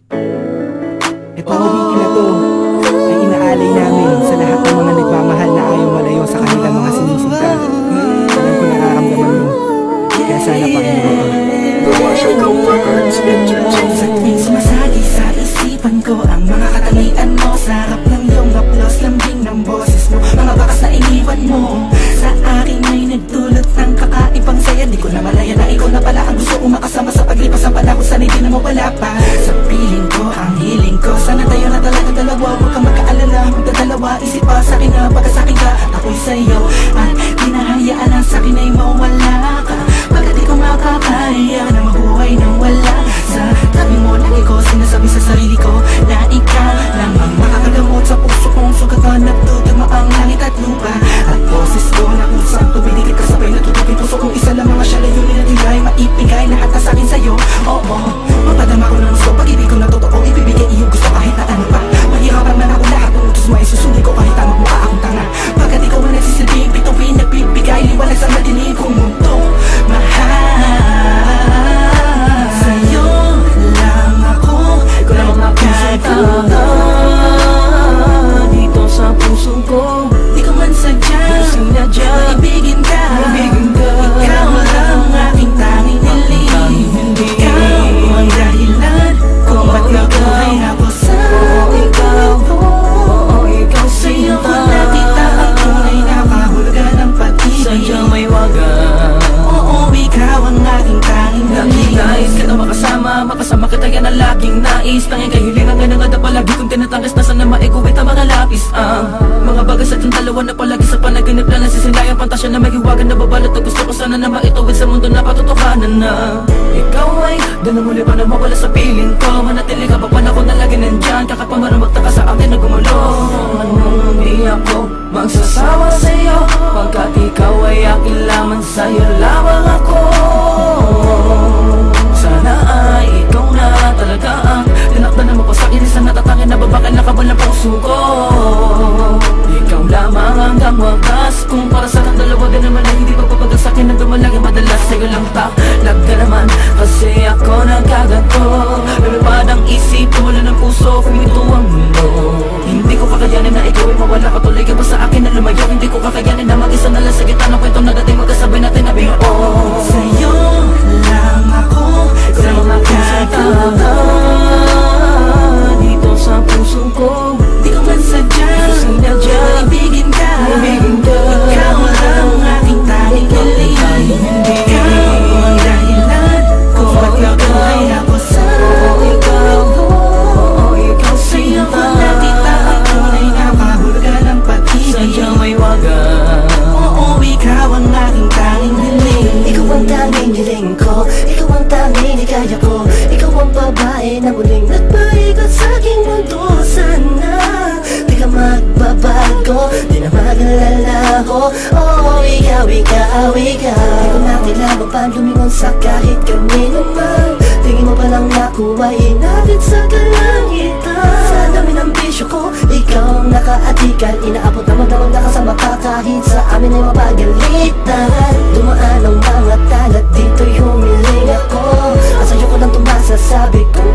Itong ulitin na to ay inaalay namin sa lahat ng mga nagmamahal na ayaw malayo sa kanilang mga sinisinta. Alam ko nararamdaman mo, kaya sana pakinggan mo to. Sa tuwing sumasagi sa isipan ko ang mga katangian mo, sarap ng iyong haplos, lambing ng boses mo, mga bakas na iniwan mo sa akin ay nagdulot ng kakaibang saya. Di ko na malaya na ikaw na pala ang gusto kong makasama sa paglipas ng panahon, sana di na mawala pa sa piling ko, ang hiling ko. Sana tayo na talaga dalawa, huwag kang magkaalala, magdadalawa, isip pa sa akin na pagkasakin ka, ako'y sa'yo at hinahayaan ang sa'kin ay mawala ka. Pagkat di ko makakaya na mabuhay nang wala sa tabi mo, lagi ko sinasabi sa sarili ko na ikaw lang ang makakagamot sa puso kong sugatan. Nagtutugma ang langit at lupa at boses ko na usap, tumiligid ka sabay na tutupin puso kong isa lang mga siya layunin na tingay, maipigay lahat na sa'kin sa'yo. Oo, mapadama ko ng gusto, pag-ibig ko na totoo, ibibigay iyong gusto kahit na ano pa. Mahirapan man ako lahat ng utos mo ay susundin ko kahit tama mukha akong tanga. Pagkat ikaw ang nagsisilbing bituin, nagbibigay liwanag sa madilim kong mundo. Mahal sa'yo lang ako, ikaw lang ang magkakala dito sa puso ko. Di ko man sadya, sinadya, maibigin ka, ikaw lang ang aking tanging hiling. Ikaw ang dahilan kung ba't nabuhay ako sa ikaw. Ikaw sa'yo ko nakita ang tunay na kahulugan ng pag-ibig. Sadyang may wagas, oo, ikaw ang aking tanging hiling. Nais ka na makasama kita yan ang laging nais. Tanging kahilingan nga na nga na palagi kong tinatangis na sana maikuwit ang mga lapis. Mga bagas at yung dalawa na palagi sa panaginip na nasisilayang pantasya na may hiwagan na babalot na gusto ko sana na maituwid sa mundo na patotohanan na ikaw ay doon na muli pa na mawala sa piling ko. Manatili ka pa panahon na lagi nandyan, kakap pa marang magtaka sa akin na gumulo. Anong di ako magsasawa sa'yo, pagkat ikaw ay akin lamang, sa'yo lamang ako. Sana ay ikaw na talaga ang tinakda na mapasakin sa natatangin na babakal na kabal na puso ko. Ikaw lamang hanggang wagas, kung para sa kang dalawa din naman ay hindi pagpapagal sa'kin na dumalagi madalas. Sa'yo lang talaga naman, kasi ako nagkagato. Lumipad ang isip, tumula ng puso, kumito ang mundo. Hindi ko kakayanin na ikaw ay mawala ka, tuloy ka ba sa akin na lumayo. Hindi ko kakayanin na mag-isa na lang sa gitna ng kwentong nagating magkasabay natin na biyo. Sa'yo lang ako, ikaw lang ang magkakala dito sa puso ko. Di ko man sadya, sinadya, maibigin ka, ikaw lang ang aking tanging hiling. Ikaw ang dahilan kung ba't nabuhay ako sa ikaw. Ikaw sa'yo ko nakita ang tunay na kahulugan ng pag-ibig. Sadyang may wagas, oo, ikaw ang aking tanging hiling. Ikaw ang tanging hiling ko, ikaw ang tanging hikaya ko. Ikaw ang babae na muling nagpaikot sa aking mundo. Sana di ka magbabago, di na mag-alala ko. Oh, ikaw, ikaw, ikaw. Di ko na kailangan pa lumingon sa kahit kanino man. Tingin mo palang nakuha, inabit sa kalangitan. Sa dami ng bisyo ko, ikaw ang nakaatikal. Inaabot na magdamag na kasama ka kahit sa amin ay mapagalitan. Dumaan ang mga talat, dito'y humiling ako. At sa'yo ko lang tumasasabi kung